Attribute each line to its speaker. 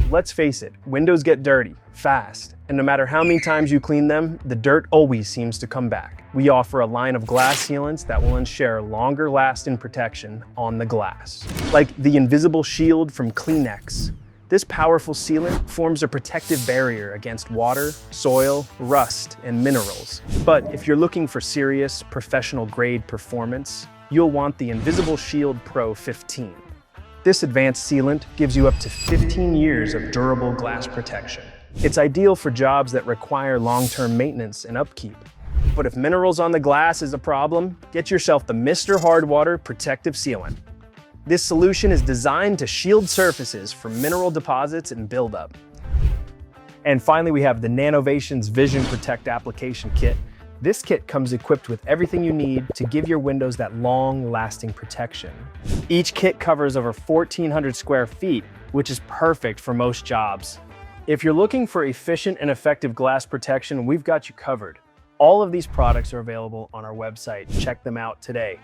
Speaker 1: Let's face it, windows get dirty, fast, and no matter how many times you clean them, the dirt always seems to come back. We offer a line of glass sealants that will ensure longer lasting protection on the glass. Like the invisible shield from Kleenex. This powerful sealant forms a protective barrier against water, soil, rust, and minerals. But if you're looking for serious, professional-grade performance, you'll want the Invisible Shield Pro 15. This advanced sealant gives you up to 15 years of durable glass protection. It's ideal for jobs that require long-term maintenance and upkeep. But if minerals on the glass is a problem, get yourself the Mr. Hardwater Protective Sealant. This solution is designed to shield surfaces from mineral deposits and buildup. And finally, we have the Nanovation's Vision Protect Application Kit. This kit comes equipped with everything you need to give your windows that long-lasting protection. Each kit covers over 1,400 square feet, which is perfect for most jobs. If you're looking for efficient and effective glass protection, we've got you covered. All of these products are available on our website. Check them out today.